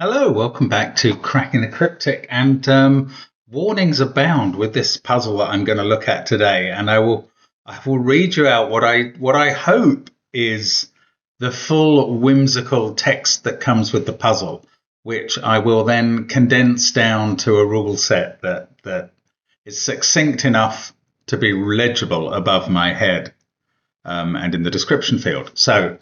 Hello, welcome back to Cracking the Cryptic, and warnings abound with this puzzle that I'm going to look at today, and I will read you out what I hope is the full whimsical text that comes with the puzzle, which I will then condense down to a rule set that is succinct enough to be legible above my head and in the description field. So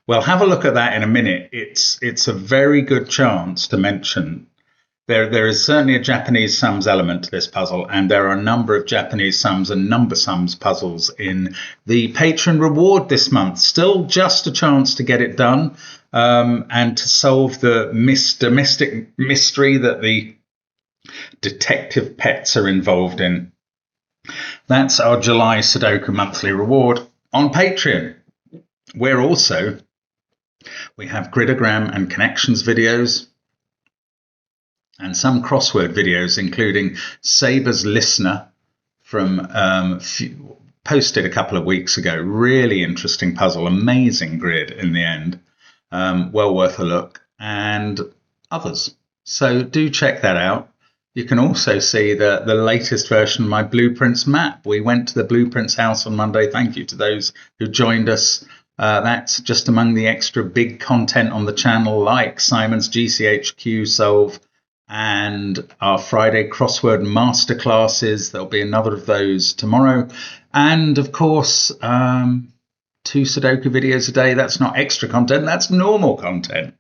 we'll have a look at that in a minute. It's a very good chance to mention there is certainly a Japanese sums element to this puzzle, and there are a number of Japanese sums and number sums puzzles in the patron reward this month. Still just a chance to get it done and to solve the domestic mystery that the detective pets are involved in. That's our July Sudoku monthly reward on Patreon. We have gridogram and connections videos and some crossword videos, including Saber's Listener from posted a couple of weeks ago. Really interesting puzzle, amazing grid in the end, well worth a look, and others. So do check that out. You can also see the latest version of my Blueprints map. We went to the Blueprints house on Monday. Thank you to those who joined us. That's just among the extra big content on the channel, like Simon's GCHQ Solve and our Friday crossword masterclasses. There'll be another of those tomorrow. And of course, 2 Sudoku videos a day. That's not extra content, that's normal content.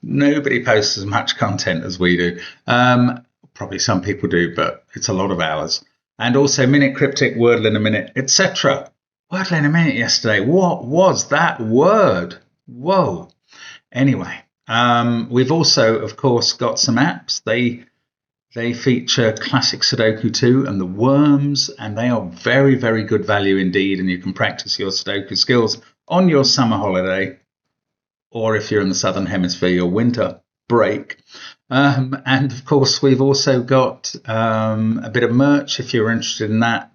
Nobody posts as much content as we do. Probably some people do, but it's a lot of hours. And also Minute Cryptic, Wordle in a Minute, etc. Wordle in a Minute yesterday. What was that word? Whoa. Anyway, we've also, of course, got some apps. They feature Classic Sudoku 2 and the Worms, and they are very, very good value indeed. And you can practice your Sudoku skills on your summer holiday, or if you're in the Southern Hemisphere, your winter break. And of course, we've also got a bit of merch if you're interested in that.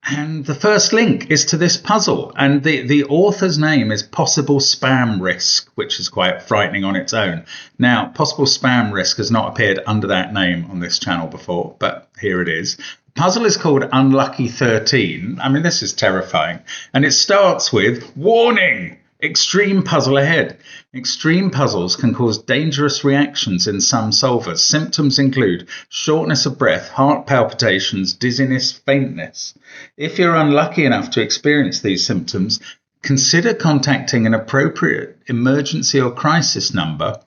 And the first link is to this puzzle, and the author's name is Possible Spam Risk, which is quite frightening on its own. Now, Possible Spam Risk has not appeared under that name on this channel before, but here it is. The puzzle is called Unlucky 13. I mean, this is terrifying. And it starts with, warning! Extreme puzzle ahead. Extreme puzzles can cause dangerous reactions in some solvers. Symptoms include shortness of breath, heart palpitations, dizziness, faintness. If you're unlucky enough to experience these symptoms, consider contacting an appropriate emergency or crisis number,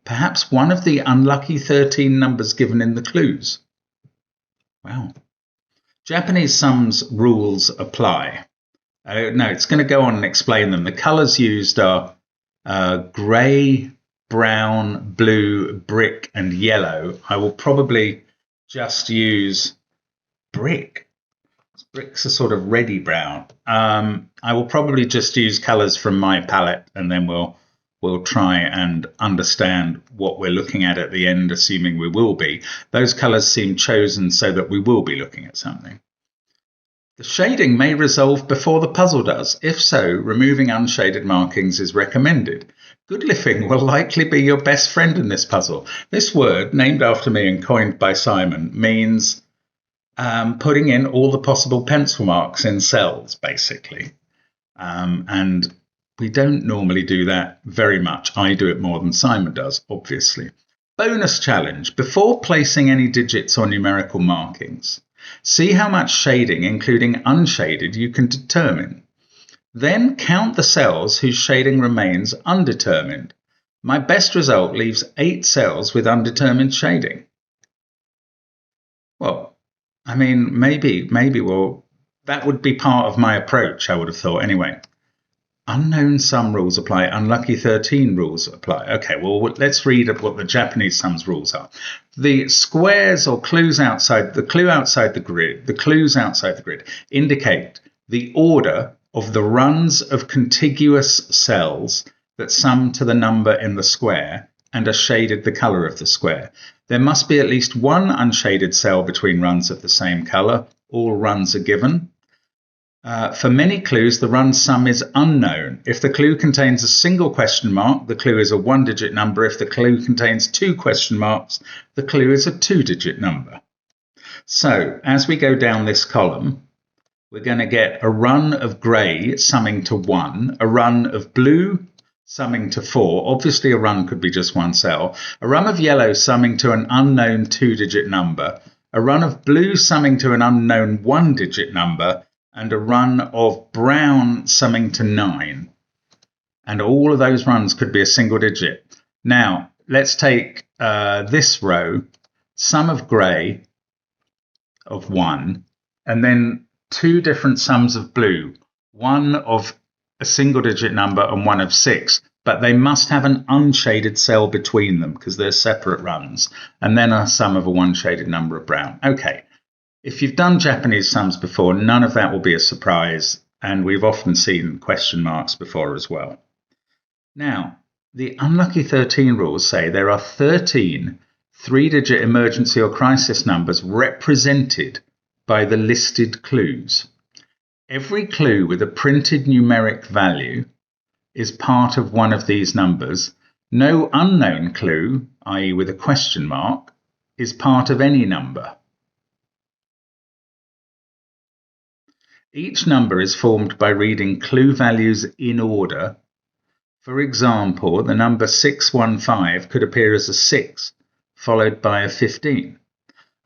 perhaps one of the unlucky 13 numbers given in the clues. Wow. Japanese sums rules apply. No, it's going to go on and explain them. The colours used are grey, brown, blue, brick, and yellow. I will probably just use brick. Brick's a sort of reddy brown. I will probably just use colours from my palette, and then we'll try and understand what we're looking at the end, assuming we will be. Those colours seem chosen so that we will be looking at something. The shading may resolve before the puzzle does. If so, removing unshaded markings is recommended. Good living will likely be your best friend in this puzzle. This word, named after me and coined by Simon, means putting in all the possible pencil marks in cells, basically. And we don't normally do that very much. I do it more than Simon does, obviously. Bonus challenge. Before placing any digits or numerical markings, see how much shading, including unshaded, you can determine. Then count the cells whose shading remains undetermined. My best result leaves 8 cells with undetermined shading. Well, I mean, maybe, well, that would be part of my approach, I would have thought. Anyway, unknown sum rules apply. Unlucky 13 rules apply. Okay, well, let's read what the Japanese sums rules are. The squares or clues outside the clues outside the grid indicate the order of the runs of contiguous cells that sum to the number in the square and are shaded the color of the square. There must be at least one unshaded cell between runs of the same color. All runs are given. For many clues, the run sum is unknown. If the clue contains a single question mark, the clue is a one-digit number. If the clue contains two question marks, the clue is a two-digit number. So, as we go down this column, we're going to get a run of grey summing to 1, a run of blue summing to 4. Obviously, a run could be just one cell. A run of yellow summing to an unknown two-digit number, a run of blue summing to an unknown one-digit number, and a run of brown summing to 9. And all of those runs could be a single digit. Now, let's take this row, sum of grey of 1, and then two different sums of blue, one of a single digit number and one of 6. But they must have an unshaded cell between them because they're separate runs. And then a sum of a one-shaded number of brown. Okay. If you've done Japanese sums before, none of that will be a surprise, and we've often seen question marks before as well. Now, the unlucky 13 rules say there are 13 three-digit emergency or crisis numbers represented by the listed clues. Every clue with a printed numeric value is part of one of these numbers. No unknown clue, i.e. with a question mark, is part of any number. Each number is formed by reading clue values in order. For example, the number 615 could appear as a 6, followed by a 15.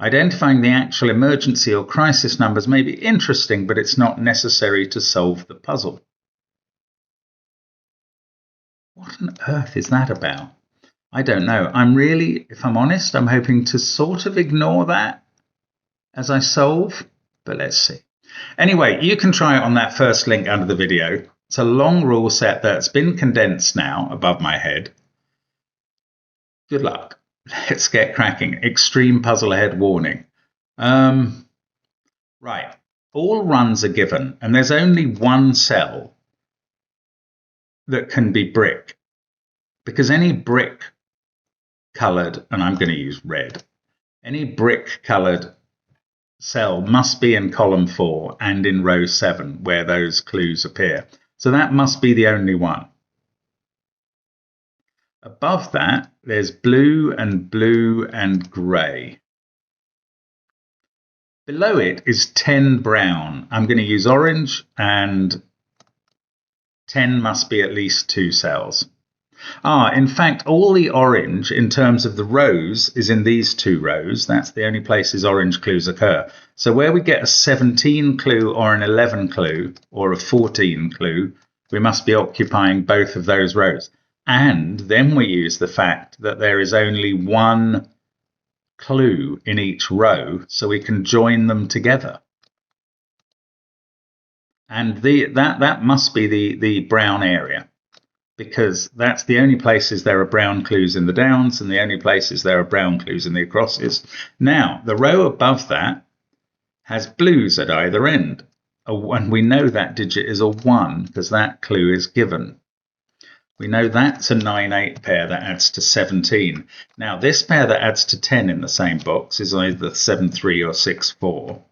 Identifying the actual emergency or crisis numbers may be interesting, but it's not necessary to solve the puzzle. What on earth is that about? I don't know. I'm really, if I'm honest, I'm hoping to sort of ignore that as I solve, but let's see. Anyway, you can try it on that first link under the video. It's a long rule set that's been condensed now above my head. Good luck. Let's get cracking. Extreme puzzle ahead warning. Right. All runs are given, and there's only one cell that can be brick, because any brick coloured, and I'm going to use red, any brick coloured cell must be in column 4 and in row 7 where those clues appear. So that must be the only one. Above that, there's blue and grey. Below it is 10 brown. I'm going to use orange, and 10 must be at least 2 cells. In fact, all the orange in terms of the rows is in these 2 rows. That's the only places orange clues occur. So where we get a 17 clue or an 11 clue or a 14 clue, we must be occupying both of those rows. And then we use the fact that there is only one clue in each row, so we can join them together. And that must be the brown area, because that's the only places there are brown clues in the downs and the only places there are brown clues in the acrosses. Now, the row above that has blues at either end, and we know that digit is a 1 because that clue is given. We know that's a 9-8 pair that adds to 17. Now, this pair that adds to 10 in the same box is either 7-3 or 6-4.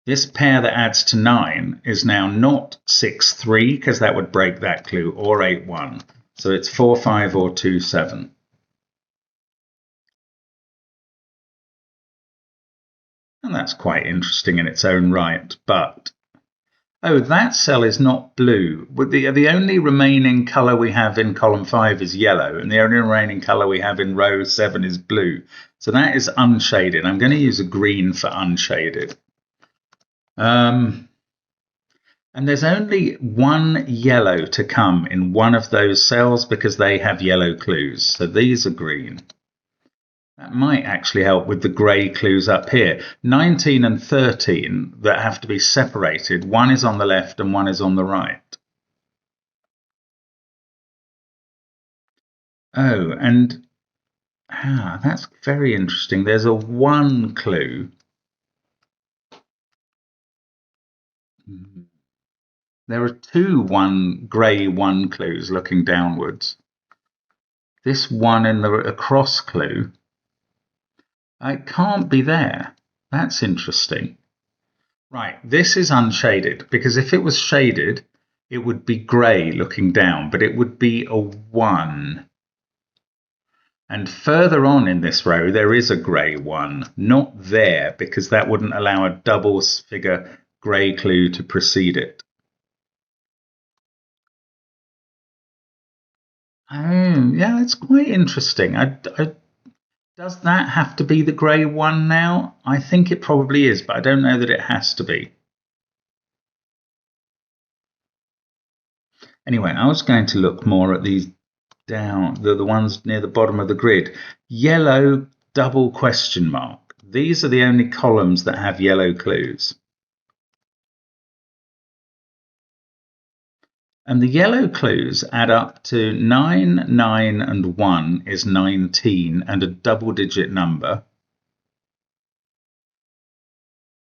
This pair that adds to 9 is now not 6-3, because that would break that clue, or 8-1. So it's 4-5 or 2-7. And that's quite interesting in its own right, but oh, that cell is not blue. The only remaining colour we have in column 5 is yellow, and the only remaining colour we have in row 7 is blue. So that is unshaded. I'm going to use a green for unshaded. And there's only one yellow to come in one of those cells because they have yellow clues. So these are green. That might actually help with the grey clues up here. 19 and 13 that have to be separated. One is on the left and one is on the right. Oh, and that's very interesting. There's a 1 clue. There are 2 grey 1 clues looking downwards. This one in the across clue, it can't be there. That's interesting. Right, this is unshaded, because if it was shaded, it would be grey looking down, but it would be a 1. And further on in this row, there is a grey 1, not there, because that wouldn't allow a double figure grey clue to precede it. Oh, yeah, it's quite interesting. Does that have to be the grey 1 now? I think it probably is, but I don't know that it has to be. Anyway, I was going to look more at these down, the ones near the bottom of the grid. Yellow double question mark. These are the only columns that have yellow clues. And the yellow clues add up to 9, 9 and 1 is 19 and a double-digit number.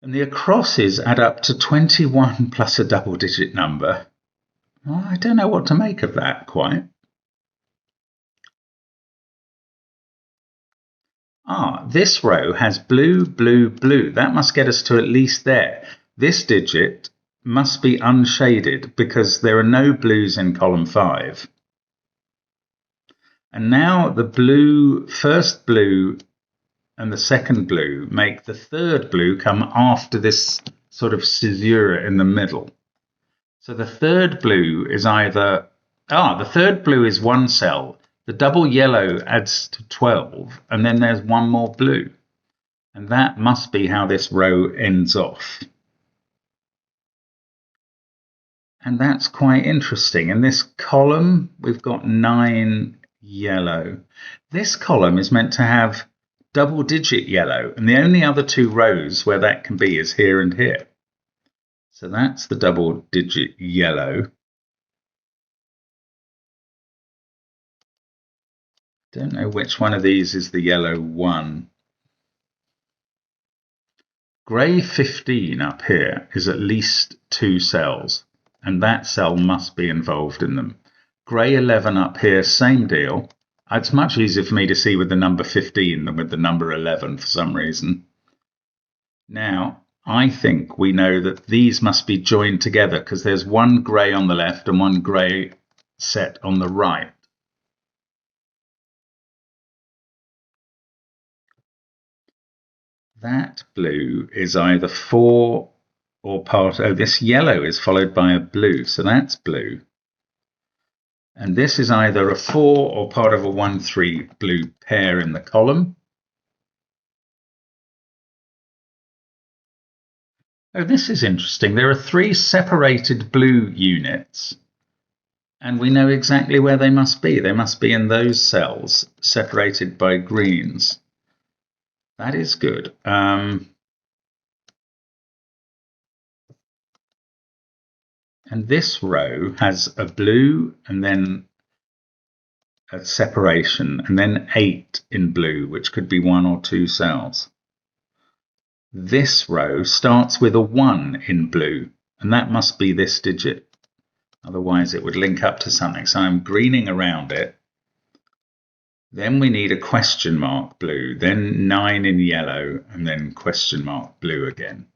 And the acrosses add up to 21 plus a double-digit number. Well, I don't know what to make of that quite. This row has blue, blue, blue. That must get us to at least there. This digit must be unshaded because there are no blues in column 5. And now the blue, first blue and the second blue make the third blue come after this sort of caesura in the middle. So the third blue is either, the third blue is 1 cell. The double yellow adds to 12, and then there's 1 more blue. And that must be how this row ends off. And that's quite interesting. In this column, we've got 9 yellow. This column is meant to have double-digit yellow, and the only other 2 rows where that can be is here and here. So that's the double-digit yellow. Don't know which one of these is the yellow 1. Grey 15 up here is at least 2 cells, and that cell must be involved in them. Grey 11 up here, same deal. It's much easier for me to see with the number 15 than with the number 11 for some reason. Now, I think we know that these must be joined together because there's 1 grey on the left and 1 grey set on the right. That blue is either 4 or part, this yellow is followed by a blue, so that's blue. And this is either a 4 or part of a 1-3 blue pair in the column. Oh, this is interesting. There are 3 separated blue units, and we know exactly where they must be. They must be in those cells separated by greens. That is good. And this row has a blue and then a separation, and then 8 in blue, which could be 1 or 2 cells. This row starts with a 1 in blue, and that must be this digit. Otherwise, it would link up to something. So I'm greening around it. Then we need a question mark blue, then 9 in yellow, and then question mark blue again.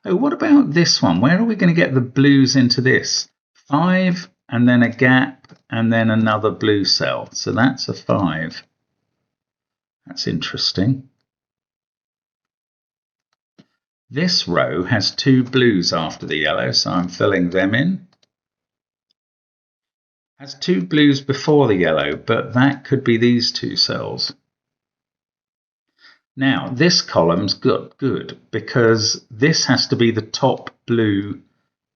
Oh, what about this one? Where are we going to get the blues into this? 5, and then a gap, and then another blue cell. So that's a 5. That's interesting. This row has 2 blues after the yellow, so I'm filling them in. Has 2 blues before the yellow, but that could be these 2 cells. Now, this column's good because this has to be the top blue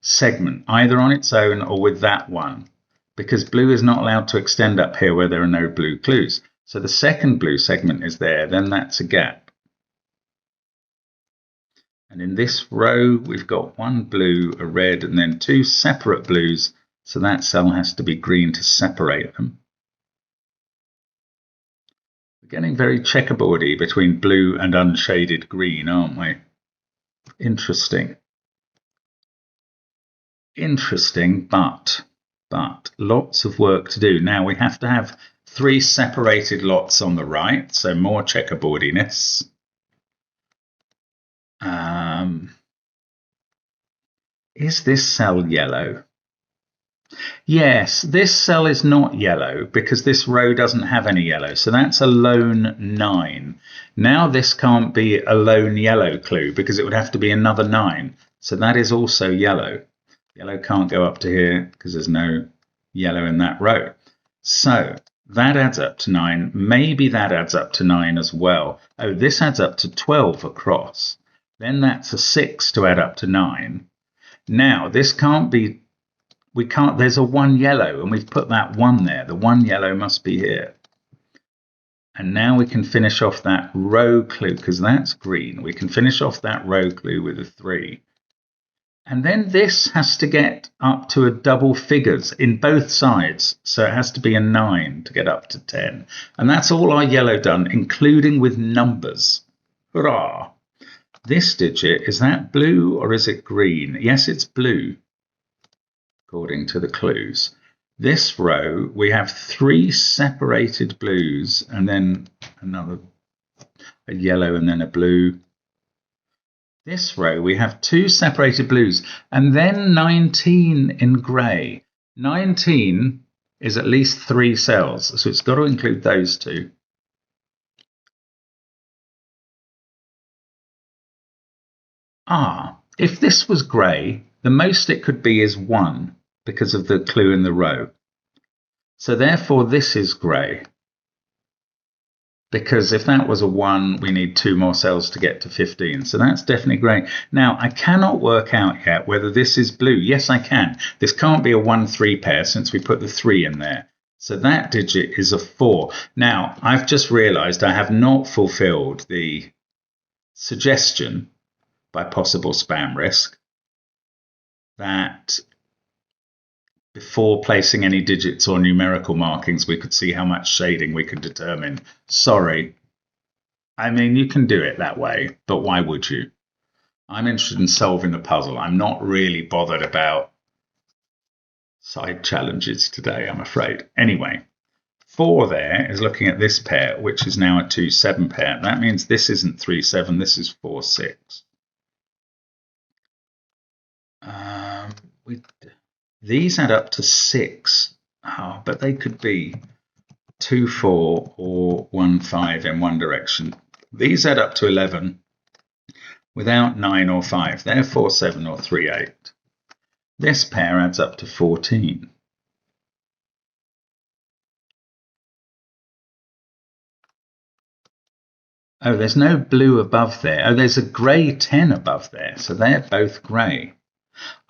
segment, either on its own or with that one, because blue is not allowed to extend up here where there are no blue clues. So the second blue segment is there, then that's a gap. And in this row, we've got 1 blue, a red, and then 2 separate blues. So that cell has to be green to separate them. We're getting very checkerboardy between blue and unshaded green, aren't we? Interesting. Interesting, but lots of work to do. Now we have to have 3 separated lots on the right, so more checkerboardiness. Is this cell yellow? Yes, this cell is not yellow because this row doesn't have any yellow. So that's a lone 9. Now this can't be a lone yellow clue because it would have to be another 9. So that is also yellow. Yellow can't go up to here because there's no yellow in that row. So that adds up to 9. Maybe that adds up to 9 as well. Oh, this adds up to 12 across. Then that's a 6 to add up to 9. Now this can't be, we can't, there's a 1 yellow and we've put that 1 there. The 1 yellow must be here. And now we can finish off that row clue because that's green. We can finish off that row clue with a 3. And then this has to get up to a double figures in both sides. So it has to be a 9 to get up to 10. And that's all our yellow done, including with numbers. Hurrah! This digit, is that blue or is it green? Yes, it's blue, according to the clues. This row, we have 3 separated blues and then a yellow and then a blue. This row, we have 2 separated blues and then 19 in grey. 19 is at least 3 cells, so it's got to include those 2. If this was grey, the most it could be is 1 because of the clue in the row. So therefore this is grey. Because if that was a 1, we need 2 more cells to get to 15. So that's definitely grey. Now, I cannot work out yet whether this is blue. Yes, I can. This can't be a 1-3 pair since we put the 3 in there. So that digit is a 4. Now, I've just realised I have not fulfilled the suggestion by possible spam risk that before placing any digits or numerical markings, we could see how much shading we could determine. Sorry. I mean, you can do it that way, but why would you? I'm interested in solving the puzzle. I'm not really bothered about side challenges today, I'm afraid. Anyway, 4 there is looking at this pair, which is now a 2-7 pair. That means this isn't 3-7, this is 4-6. These add up to 6, but they could be 2-4 or 1-5 in one direction. These add up to 11 without 9 or 5. They're 4-7 or 3-8. This pair adds up to 14. Oh, there's no blue above there. Oh, there's a grey 10 above there, so they're both grey.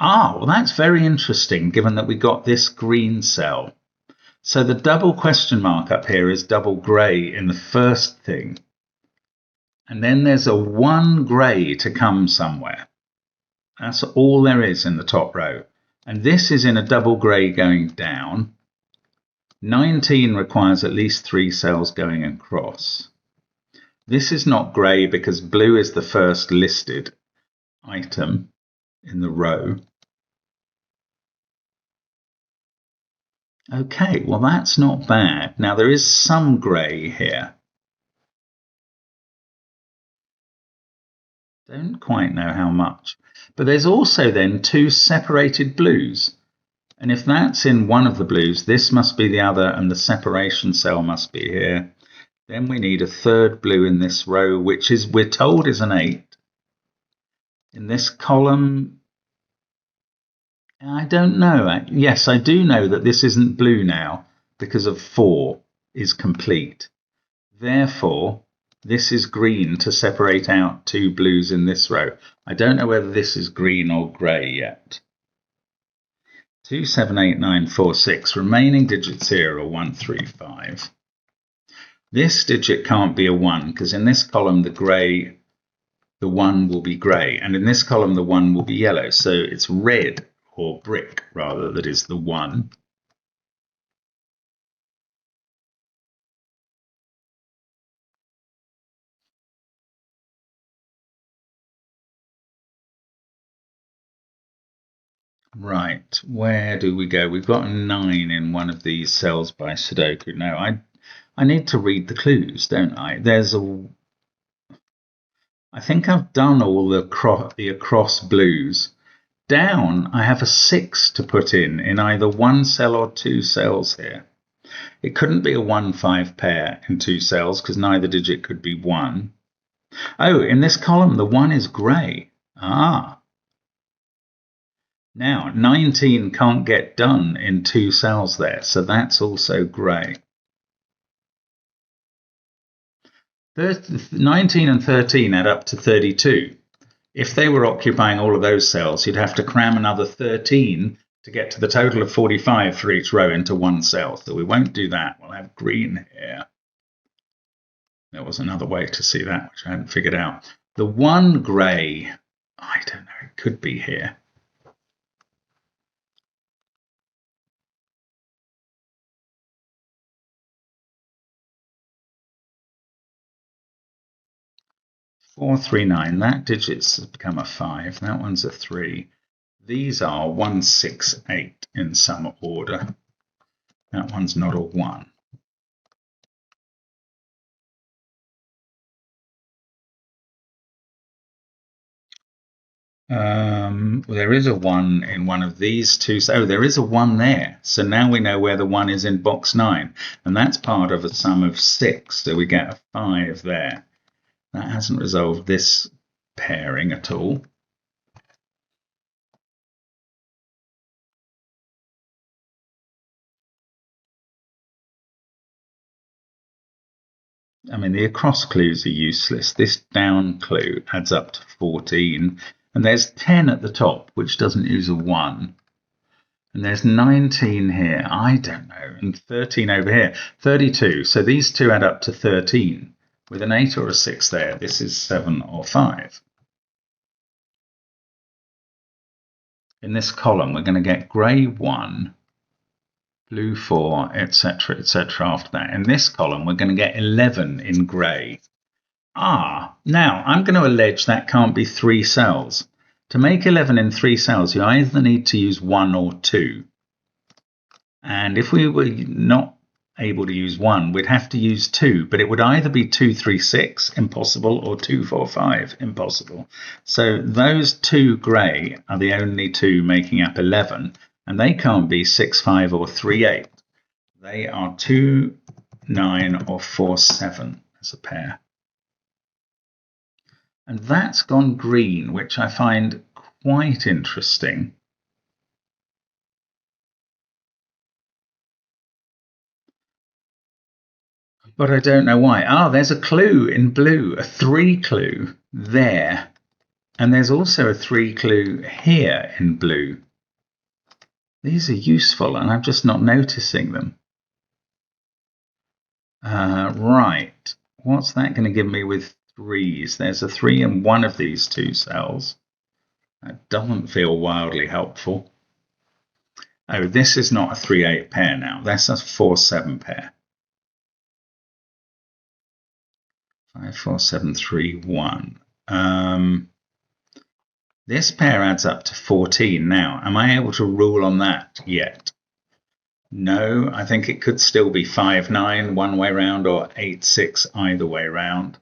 Well, that's very interesting, given that we got this green cell. So the double question mark up here is double grey in the first thing. And then there's a 1 grey to come somewhere. That's all there is in the top row. And this is in a double grey going down. 19 requires at least 3 cells going across. This is not grey because blue is the first listed item in the row. Okay, well that's not bad. Now there is some grey here. Don't quite know how much. But there's also then 2 separated blues. And if that's in one of the blues, this must be the other and the separation cell must be here. Then we need a 3rd blue in this row, which is, we're told, is an 8. In this column, I don't know. Yes, I do know that this isn't blue now because of 4 is complete. Therefore, this is green to separate out 2 blues in this row. I don't know whether this is green or grey yet. 2, 7, 8, 9, 4, 6. Remaining digits here are 1, 3, 5. This digit can't be a 1 because in this column the 1 will be grey, and in this column the 1 will be yellow. So it's red, or brick rather, that is the 1. Right, where do we go? We've got a 9 in one of these cells by Sudoku. No, I need to read the clues, don't I? I think I've done all the across blues. down, I have a 6 to put in either one cell or two cells here. It couldn't be a 1-5 pair in two cells because neither digit could be 1. Oh, in this column, the 1 is grey. Ah. Now, 19 can't get done in two cells there, so that's also grey. 19 and 13 add up to 32. If they were occupying all of those cells, you'd have to cram another 13 to get to the total of 45 for each row into one cell. So we won't do that. We'll have green here. There was another way to see that, which I hadn't figured out. The one grey, I don't know, it could be here. Four, 3, 9. That digit's become a 5. That one's a 3. These are 1, 6, 8 in some order. That one's not a 1. There is a 1 in one of these two. Oh, there is a 1 there. So now we know where the 1 is in box 9. And that's part of a sum of 6. So we get a 5 there. That hasn't resolved this pairing at all. I mean, the across clues are useless. This down clue adds up to 14. And there's 10 at the top, which doesn't use a 1. And there's 19 here. I don't know. And 13 over here. 32. So these two add up to 13. With an 8 or a 6 there, this is 7 or 5. In this column, we're going to get grey 1, blue 4, etc., etc. after that. In this column, we're going to get 11 in grey. Ah, now I'm going to allege that can't be 3 cells. To make 11 in 3 cells, you either need to use 1 or 2. And if we were not able to use 1, we'd have to use 2, but it would either be 2, 3, 6, impossible, or 2, 4, 5, impossible. So those 2 grey are the only 2 making up 11, and they can't be 6, 5, or 3, 8. They are 2, 9, or 4, 7 as a pair. And that's gone green, which I find quite interesting. But I don't know why. Ah, there's a clue in blue, a 3 clue there. And there's also a 3 clue here in blue. These are useful, and I'm just not noticing them. Right. What's that going to give me with 3s? There's a 3 in one of these two cells. That doesn't feel wildly helpful. Oh, this is not a 3-8 pair now. That's a 4-7 pair. 5, 4, 7, 3, 1. This pair adds up to 14 now. Am I able to rule on that yet? No, I think it could still be 5, 9 one way round or 8, 6 either way round.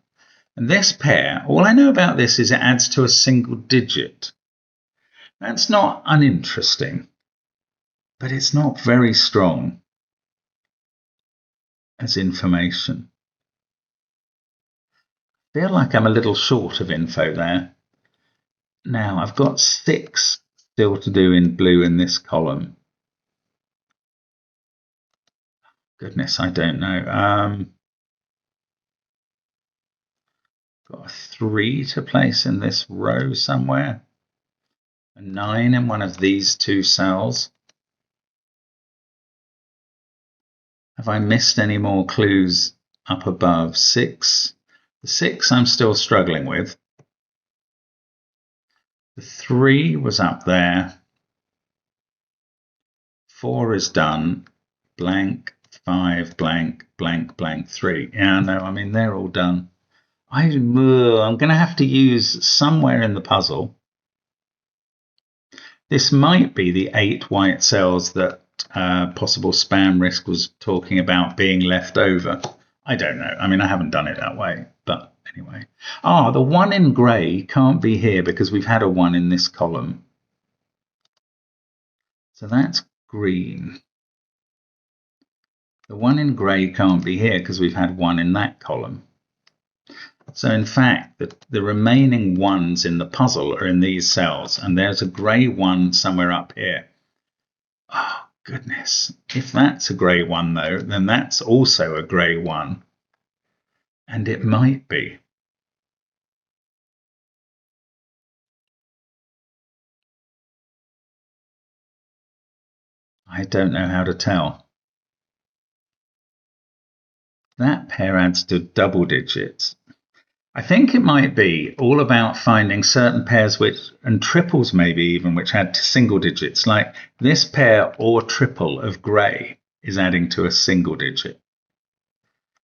And this pair, all I know about this is it adds to a single digit. That's not uninteresting, but it's not very strong as information. I feel like I'm a little short of info there. Now, I've got 6 still to do in blue in this column. Goodness, I don't know. Got a 3 to place in this row somewhere. A 9 in one of these two cells. Have I missed any more clues up above? 6. The 6 I'm still struggling with. The 3 was up there. 4 is done. Blank, 5, blank, blank, blank, 3. Yeah, no, I mean, they're all done. I'm going to have to use somewhere in the puzzle. This might be the 8 white cells that possible spam risk was talking about being left over. I don't know. I mean, I haven't done it that way, but anyway. Ah, the 1 in grey can't be here because we've had a 1 in this column. So that's green. The one in grey can't be here because we've had one in that column. So in fact, the remaining ones in the puzzle are in these cells, and there's a grey one somewhere up here. Oh, goodness. If that's a grey one, though, then that's also a grey one. And it might be. I don't know how to tell. That pair adds to double digits. I think it might be all about finding certain pairs and triples maybe even, which add to single digits, like this pair or triple of grey is adding to a single digit.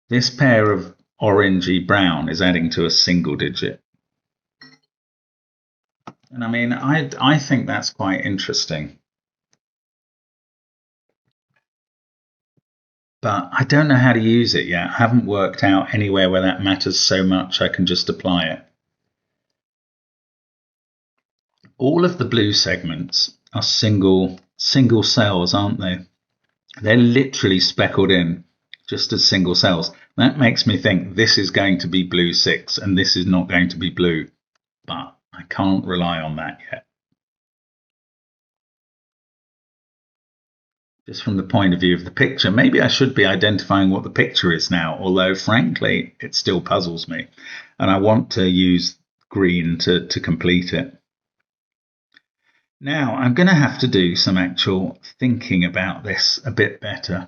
This pair of orangey brown is adding to a single digit. And I mean, I think that's quite interesting. But I don't know how to use it yet. I haven't worked out anywhere where that matters so much I can just apply it. All of the blue segments are single cells, aren't they? They're literally speckled in just as single cells. That makes me think this is going to be blue 6 and this is not going to be blue. But I can't rely on that yet. Just from the point of view of the picture, maybe I should be identifying what the picture is now, although frankly it still puzzles me and I want to use green to complete it. Now I'm going to have to do some actual thinking about this a bit better.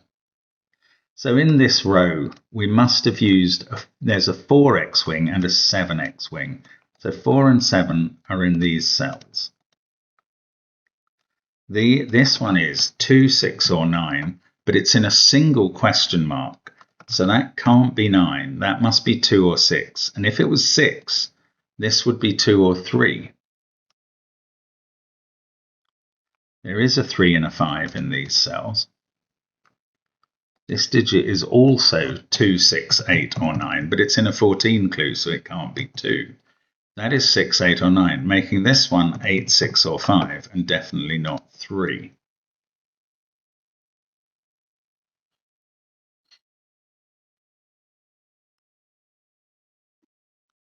So in this row we must have used, there's a 4x wing and a 7x wing. So 4 and 7 are in these cells. This one is 2, 6 or 9, but it's in a single question mark. So that can't be 9. That must be 2 or 6. And if it was 6, this would be 2 or 3. There is a 3 and a 5 in these cells. This digit is also 2, 6, 8 or 9, but it's in a 14 clue, so it can't be 2. That is 6, 8 or 9, making this one 8, 6 or 5, and definitely not 3.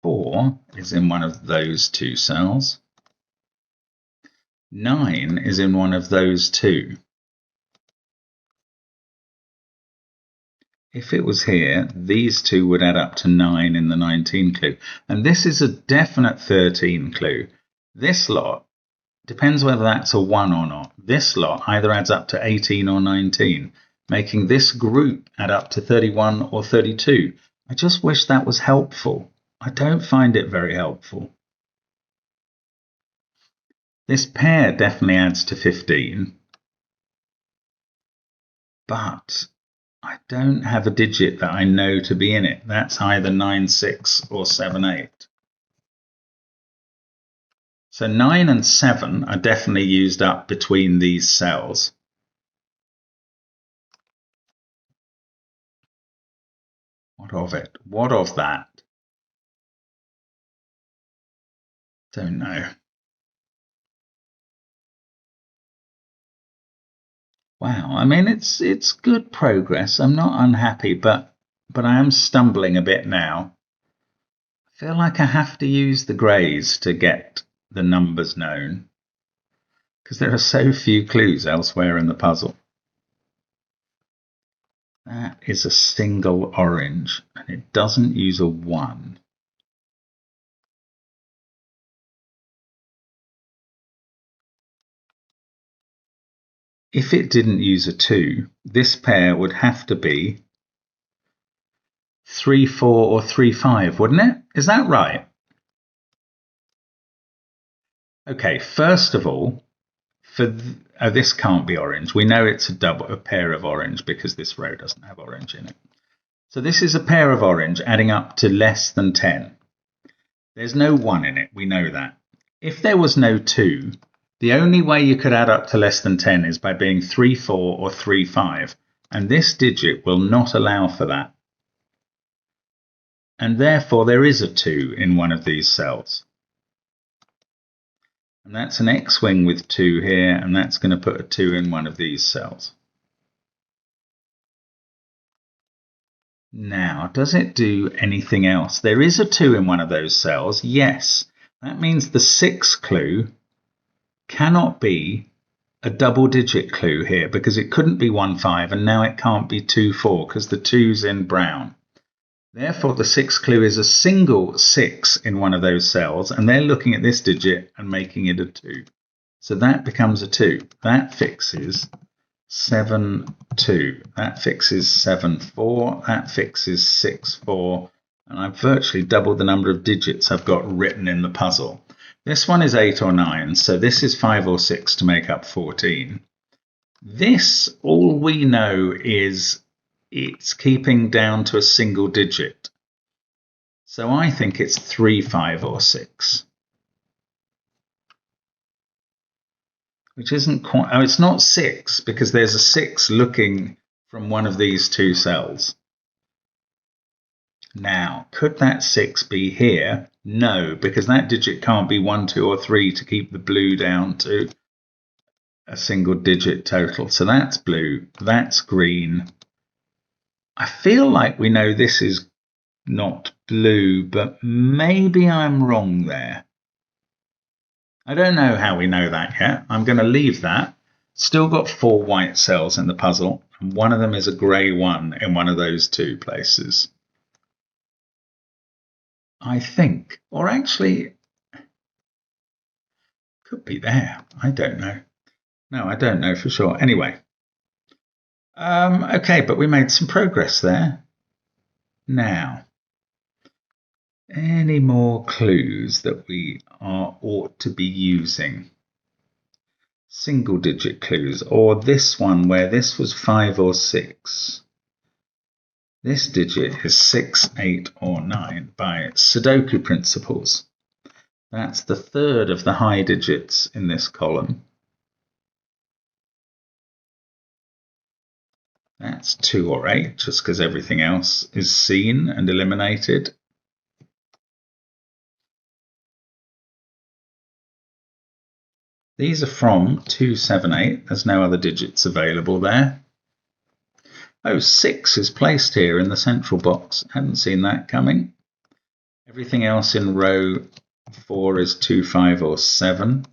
Four is in one of those two cells. 9 is in one of those two. If it was here, these two would add up to 9 in the 19 clue. And this is a definite 13 clue. This lot, depends whether that's a 1 or not. This lot either adds up to 18 or 19, making this group add up to 31 or 32. I just wish that was helpful. I don't find it very helpful. This pair definitely adds to 15. But I don't have a digit that I know to be in it. That's either 9, 6 or 7, 8. So 9 and 7 are definitely used up between these cells. What of it? What of that? Don't know. Wow, I mean it's good progress. I'm not unhappy, but I am stumbling a bit now. I feel like I have to use the greys to get the numbers known, because there are so few clues elsewhere in the puzzle. That is a single orange, and it doesn't use a 1. If it didn't use a 2, this pair would have to be 3, 4 or 3, 5, wouldn't it? Is that right? Okay, first of all, this can't be orange. We know it's a pair of orange because this row doesn't have orange in it. So this is a pair of orange adding up to less than 10. There's no 1 in it, we know that. If there was no 2, the only way you could add up to less than 10 is by being 3, 4 or 3, 5, and this digit will not allow for that. And therefore there is a 2 in one of these cells. And that's an X-wing with 2 here, and that's going to put a 2 in one of these cells. Now, does it do anything else? There is a 2 in one of those cells, yes. That means the 6 clue cannot be a double-digit clue here, because it couldn't be 1, 5, and now it can't be 2, 4, because the 2's in brown. Therefore, the 6th clue is a single 6 in one of those cells, and they're looking at this digit and making it a 2. So that becomes a 2. That fixes 7, 2. That fixes 7, 4. That fixes 6, 4. And I've virtually doubled the number of digits I've got written in the puzzle. This one is 8 or 9, so this is 5 or 6 to make up 14. This, all we know is it's keeping down to a single digit. So I think it's 3, 5, or 6. Which isn't quite, oh, it's not 6, because there's a 6 looking from one of these 2 cells. Now, could that 6 be here? No, because that digit can't be 1, 2, or 3 to keep the blue down to a single digit total. So that's blue, that's green. I feel like we know this is not blue, but maybe I'm wrong there. I don't know how we know that yet. I'm going to leave that. Still got 4 white cells in the puzzle, and one of them is a grey one in one of those 2 places. I think, or actually, could be there. I don't know. No, I don't know for sure. Anyway, okay, but we made some progress there. Now, any more clues that we ought to be using? Single digit clues, or this one where this was 5 or 6. This digit is 6, 8, or 9 by Sudoku principles. That's the 3rd of the high digits in this column. That's 2 or 8, just because everything else is seen and eliminated. These are from 2, 7, 8. There's no other digits available there. Oh, 6 is placed here in the central box. Hadn't seen that coming. Everything else in row 4 is 2, 5, or 7.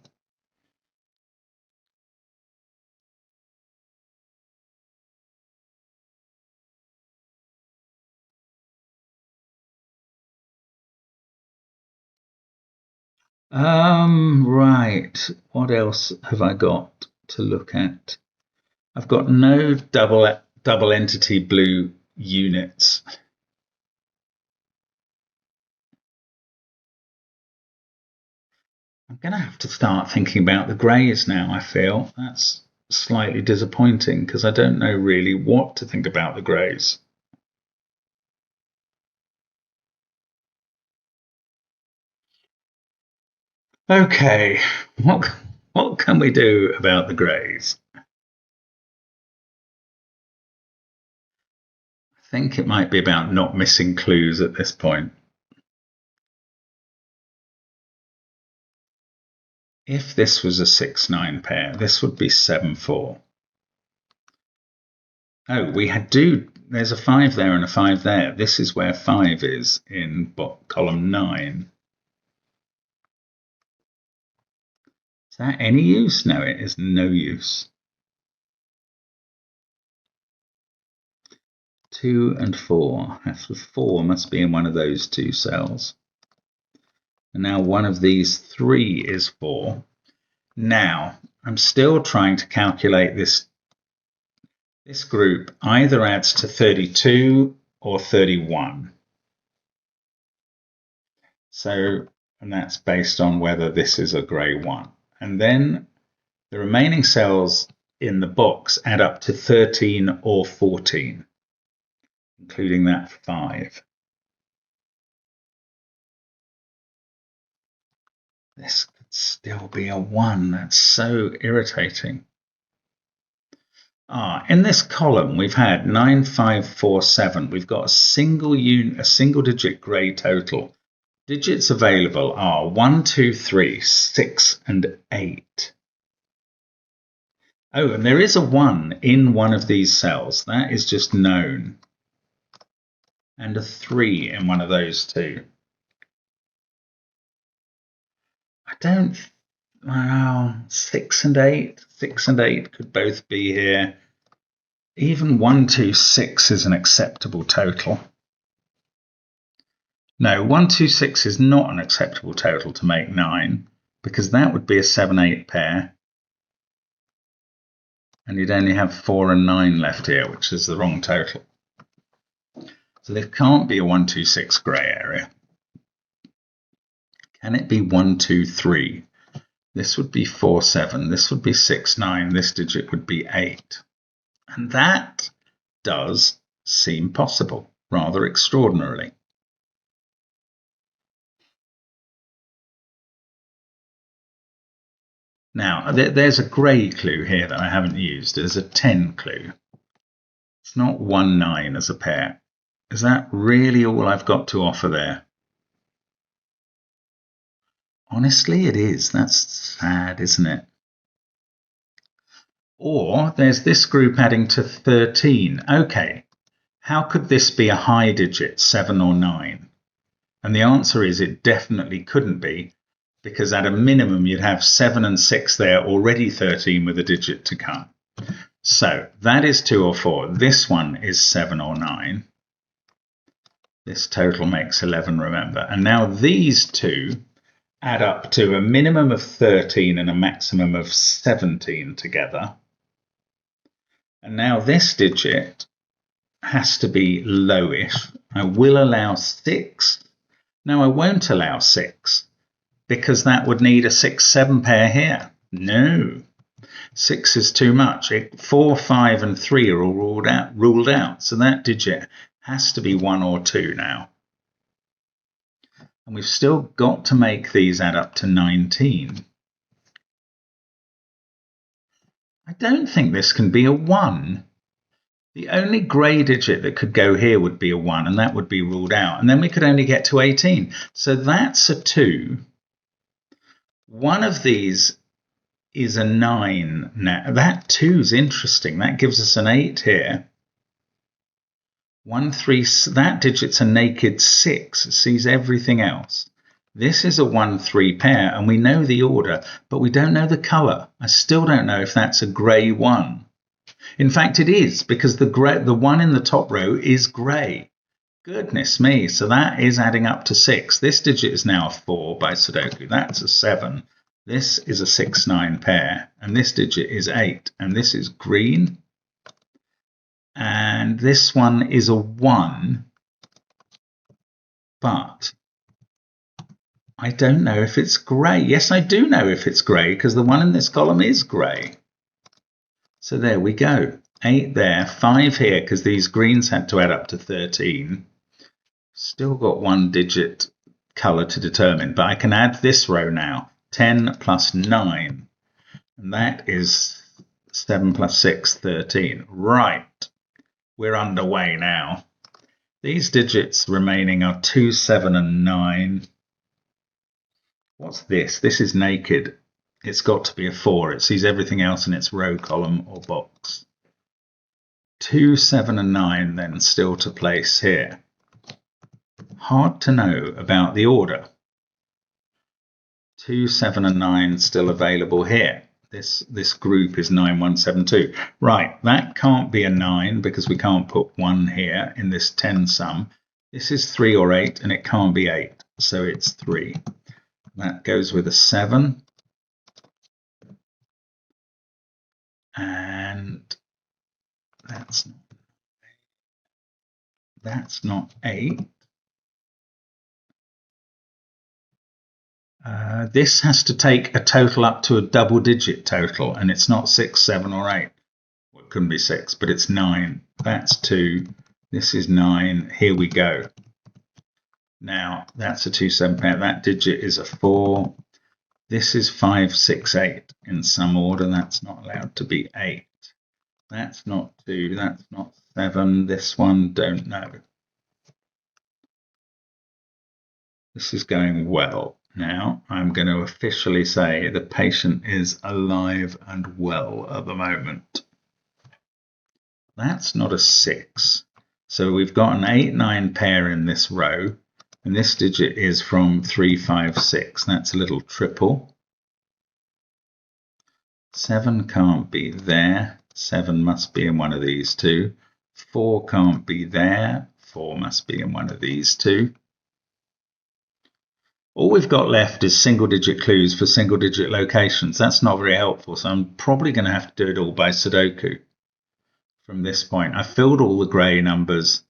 Right. What else have I got to look at? I've got no double entity blue units. I'm going to have to start thinking about the greys now, I feel. That's slightly disappointing because I don't know really what to think about the greys. Okay, what can we do about the greys? I think it might be about not missing clues at this point. If this was a 6-9 pair, this would be 7-4. Oh, there's a 5 there and a 5 there. This is where 5 is in column 9. Is that any use? No, it is no use. 2 and 4. The 4 must be in one of those 2 cells. And now one of these 3 is 4. Now, I'm still trying to calculate this. This group either adds to 32 or 31. So, and that's based on whether this is a grey one. And then the remaining cells in the box add up to 13 or 14, including that 5. This could still be a 1. That's so irritating. In this column, we've had 9, 5, 4, 7. We've got a single digit grey total. Digits available are 1, 2, 3, 6, and 8. Oh, and there is a 1 in one of these cells. That is just known. And a 3 in one of those two. I don't... Well, 6 and 8. 6 and 8 could both be here. Even 1, 2, 6 is an acceptable total. No, 1, 2, 6 is not an acceptable total to make 9, because that would be a 7, 8 pair. And you'd only have 4 and 9 left here, which is the wrong total. So there can't be a 1, 2, 6 grey area. Can it be 1, 2, 3? This would be 4, 7. This would be 6, 9. This digit would be 8. And that does seem possible, rather extraordinarily. Now, there's a grey clue here that I haven't used. There's a 10 clue. It's not 1, 9 as a pair. Is that really all I've got to offer there? Honestly, it is. That's sad, isn't it? Or there's this group adding to 13. Okay, how could this be a high digit, 7 or 9? And the answer is it definitely couldn't be, because at a minimum you'd have 7 and 6 there, already 13 with a digit to come. So that is 2 or 4. This one is 7 or 9. This total makes 11, remember. And now these two add up to a minimum of 13 and a maximum of 17 together. And now this digit has to be lowish. I will allow 6. No, I won't allow 6, because that would need a 6, 7 pair here. No, 6 is too much. 4, 5, and 3 are all ruled out. So that digit has to be 1 or 2 now. And we've still got to make these add up to 19. I don't think this can be a 1. The only grey digit that could go here would be a 1, and that would be ruled out. And then we could only get to 18. So that's a 2. One of these is a 9 now. That 2 is interesting. That gives us an 8 here. 1, 3, that digit's a naked 6. It sees everything else. This is a 1, 3 pair, and we know the order, but we don't know the colour. I still don't know if that's a grey 1. In fact, it is, because the one in the top row is grey. Goodness me, so that is adding up to 6. This digit is now a 4 by Sudoku. That's a 7. This is a 6, 9 pair, and this digit is 8, and this is green. And this one is a 1, but I don't know if it's grey. Yes, I do know if it's grey, because the one in this column is grey. So there we go. 8 there, 5 here, because these greens had to add up to 13. Still got 1 digit colour to determine, but I can add this row now. 10 plus 9. And that is 7 plus 6, 13. Right. We're underway now. These digits remaining are 2, 7, and 9. What's this? This is naked. It's got to be a 4. It sees everything else in its row, column, or box. 2, 7, and 9 then still to place here. Hard to know about the order. 2, 7, and 9 still available here. This group is 9, 1, 7, 2. Right, that can't be a 9 because we can't put 1 here in this 10 sum. This is 3 or 8, and it can't be 8, so it's 3. That goes with a 7. And that's not 8. This has to take a total up to a double-digit total, and it's not 6, 7, or 8. Well, it couldn't be 6, but it's 9. That's 2. This is 9. Here we go. Now, that's a 2, 7 pair. That digit is a 4. This is 5, 6, 8 in some order. That's not allowed to be 8. That's not 2. That's not 7. This one, don't know. This is going well. Now I'm going to officially say the patient is alive and well at the moment. That's not a 6. So we've got an 8-9 pair in this row, and this digit is from 3, 5, 6. That's a little triple. 7 can't be there. 7 must be in one of these two. 4 can't be there. 4 must be in one of these two. All we've got left is single-digit clues for single-digit locations. That's not very helpful, so I'm probably going to have to do it all by Sudoku. From this point, I filled all the grey numbers.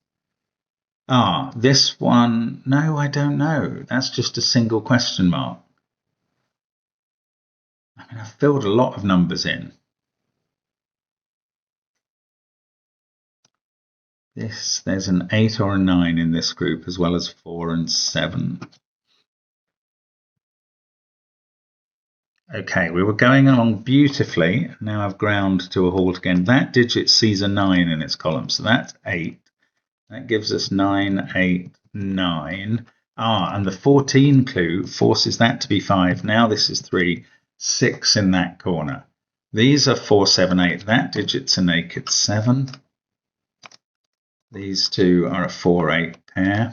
This one, no, I don't know. That's just a single question mark. I mean, I've filled a lot of numbers in. There's an 8 or a 9 in this group, as well as 4 and 7. Okay, we were going along beautifully. Now I've ground to a halt again. That digit sees a 9 in its column, so that's 8. That gives us 9, 8, 9. And the 14 clue forces that to be 5. Now this is 3, 6 in that corner. These are 4, 7, 8. That digit's a naked 7. These two are a 4, 8 pair.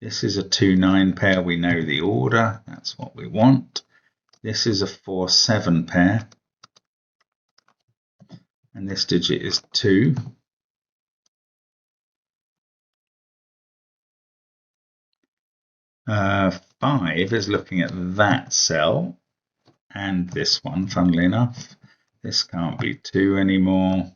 This is a 2, 9 pair. We know the order. That's what we want. This is a 4, 7 pair. And this digit is 2. Five is looking at that cell and this one, funnily enough. This can't be 2 anymore.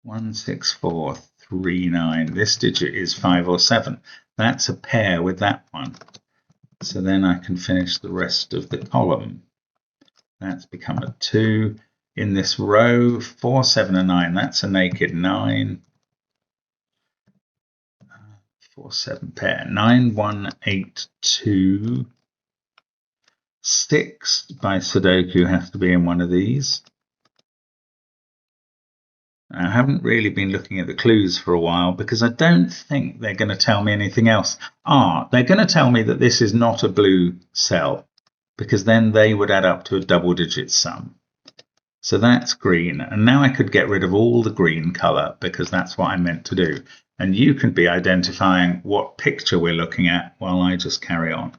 1, 6, 4, 3, 9. This digit is 5 or 7. That's a pair with that one. So then I can finish the rest of the column. That's become a 2. In this row, 4, 7, and 9. That's a naked 9. 4, 7 pair. 9, 1, 8, 2. 6 by Sudoku has to be in one of these. I haven't really been looking at the clues for a while because I don't think they're going to tell me anything else. They're going to tell me that this is not a blue cell because then they would add up to a double-digit sum. So that's green. And now I could get rid of all the green colour because that's what I meant to do. And you can be identifying what picture we're looking at while I just carry on.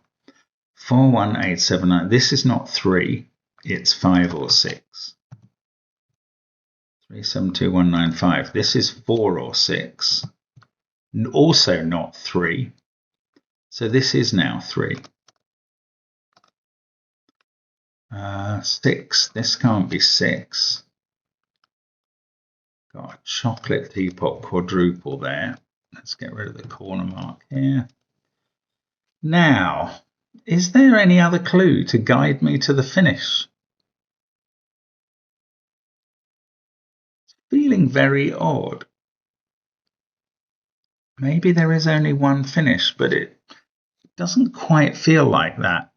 4, 1, 8, 7, 9. This is not 3. It's 5 or 6. 3, 7, 2, 1, 9, 5. This is 4 or 6. Also not 3. So this is now 3. 6. This can't be 6. Got a chocolate teapot quadruple there. Let's get rid of the corner mark here. Now, is there any other clue to guide me to the finish? It's feeling very odd. Maybe there is only one finish, but it doesn't quite feel like that.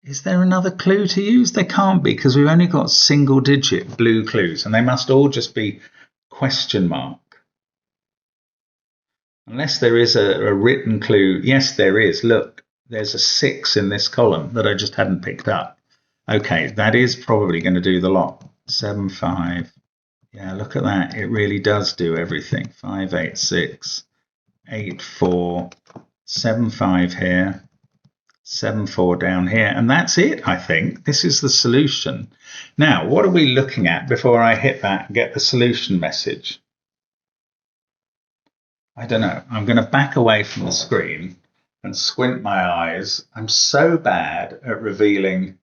Is there another clue to use? There can't be because we've only got single-digit blue clues and they must all just be question mark. Unless there is a written clue. Yes, there is. Look, there's a 6 in this column that I just hadn't picked up. Okay, that is probably going to do the lot. 7, 5. Yeah, look at that. It really does do everything. 5, 8, 6, 8, 4, 7, 5 here. 7, 4 down here, and that's it, I think. This is the solution. Now, what are we looking at before I hit that and get the solution message? I don't know. I'm going to back away from the screen and squint my eyes. I'm so bad at revealing.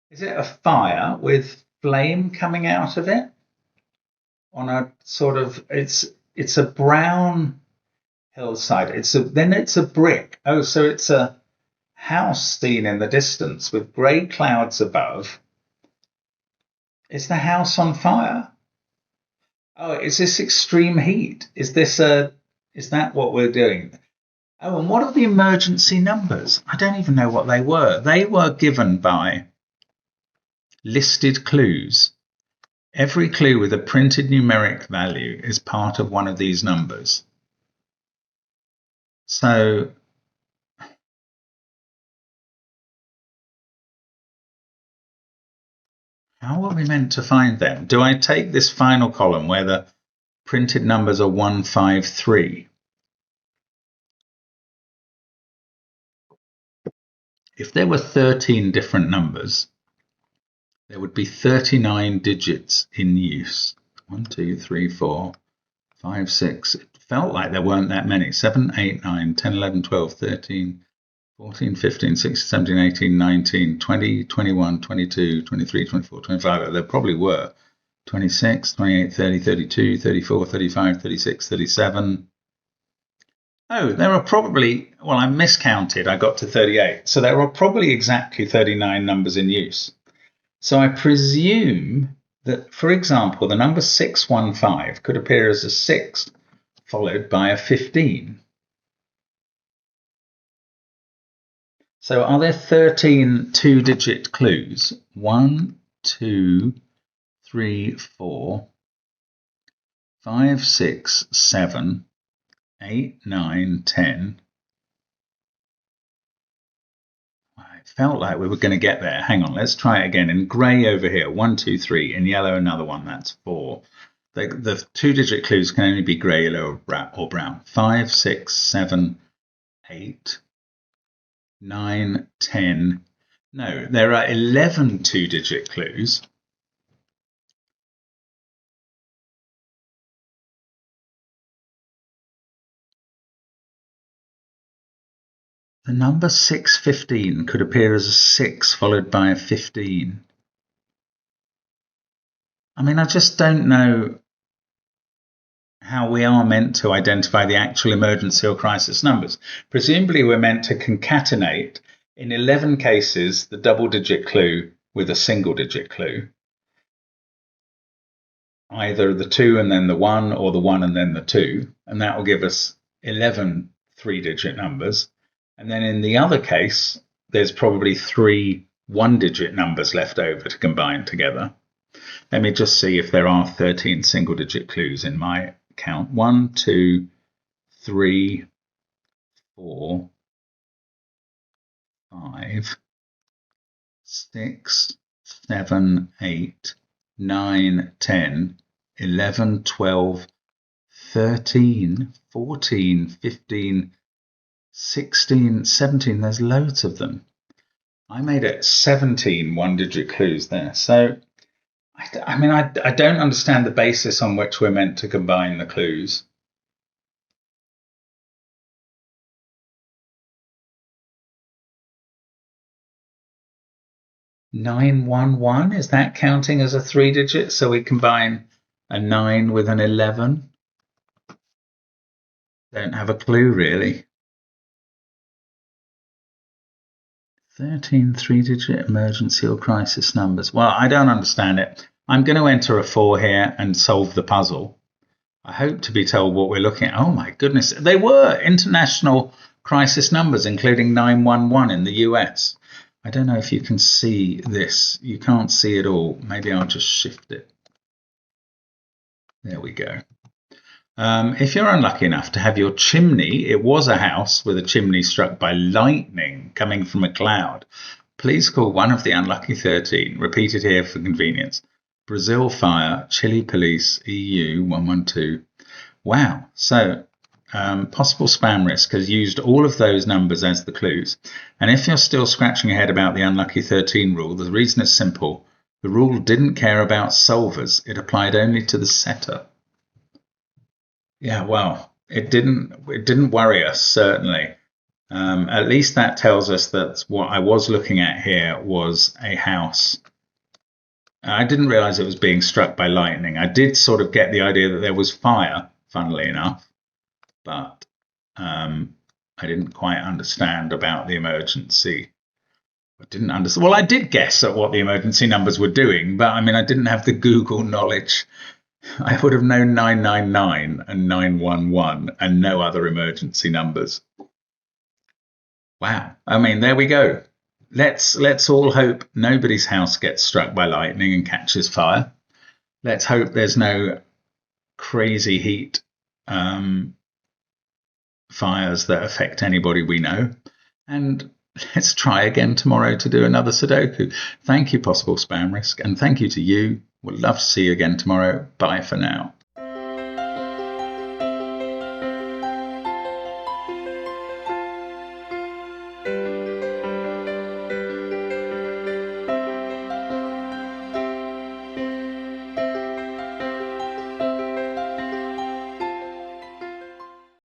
Is it a fire with flame coming out of it? On a sort of, it's a brown hillside. Then it's a brick. Oh, so it's a house seen in the distance with grey clouds above. Is the house on fire? Oh, is this extreme heat? Is that what we're doing? Oh, and what are the emergency numbers? I don't even know what they were. They were given by listed clues. Every clue with a printed numeric value is part of one of these numbers. So how are we meant to find them? Do I take this final column where the printed numbers are 1, 5, 3? If there were 13 different numbers, there would be 39 digits in use. 1, 2, 3, 4, 5, 6. It felt like there weren't that many. 7, 8, 9, 10, 11, 12, 13, 14, 15, 16, 17, 18, 19, 20, 21, 22, 23, 24, 25. There probably were. 26, 28, 30, 32, 34, 35, 36, 37. Oh, there are probably, well, I miscounted. I got to 38. So there are probably exactly 39 numbers in use. So I presume that, for example, the number 615 could appear as a 6 followed by a 15. So are there 13 two-digit clues? 1, 2, 3, 4, 5, 6, 7, 8, 9, 10. It felt like we were going to get there. Hang on, let's try it again. In grey over here, 1, 2, 3. In yellow, another one, that's 4. The two-digit clues can only be grey, yellow, or brown. 5, 6, 7, 8, 9, 10. No, there are 11 two-digit clues. The number 615 could appear as a 6 followed by a 15. I mean, I just don't know how we are meant to identify the actual emergency or crisis numbers. Presumably, we're meant to concatenate, in 11 cases, the double-digit clue with a single-digit clue. Either the 2 and then the 1, or the 1 and then the 2, and that will give us 11 three-digit numbers. And then in the other case, there's probably 3 one-digit numbers left over to combine together. Let me just see if there are 13 single-digit clues in my count. 1, 2, 3, 4, 5, 6, 7, 8, 9, 10, 11, 12, 13, 14, 15, 16, 17. There's loads of them. I made it 17 one-digit clues there. So, I mean, I don't understand the basis on which we're meant to combine the clues. (911) is that counting as a three-digit? So we combine a 9 with an 11? Don't have a clue, really. 13 three-digit emergency or crisis numbers. Well, I don't understand it. I'm going to enter a 4 here and solve the puzzle. I hope to be told what we're looking at. Oh my goodness, they were international crisis numbers, including 911 in the US. I don't know if you can see this. You can't see it all. Maybe I'll just shift it. There we go. If you're unlucky enough to have your chimney, it was a house with a chimney struck by lightning coming from a cloud, please call one of the unlucky 13, repeated here for convenience. Brazil Fire, Chile Police, EU 112. Wow, so possible spam risk has used all of those numbers as the clues. And if you're still scratching your head about the unlucky 13 rule, the reason is simple. The rule didn't care about solvers. It applied only to the setter. Yeah, well, it didn't worry us, certainly. At least that tells us that what I was looking at here was a house. I didn't realize it was being struck by lightning. I did sort of get the idea that there was fire, funnily enough, but I didn't quite understand about the emergency. I didn't understand. Well, I did guess at what the emergency numbers were doing, but I mean, I didn't have the Google knowledge. I would have known 999 and 911 and no other emergency numbers. Wow. I mean, there we go. Let's all hope nobody's house gets struck by lightning and catches fire. Let's hope there's no crazy heat fires that affect anybody we know. And let's try again tomorrow to do another Sudoku. Thank you, Possible Spam Risk, and thank you to you. We'll love to see you again tomorrow. Bye for now.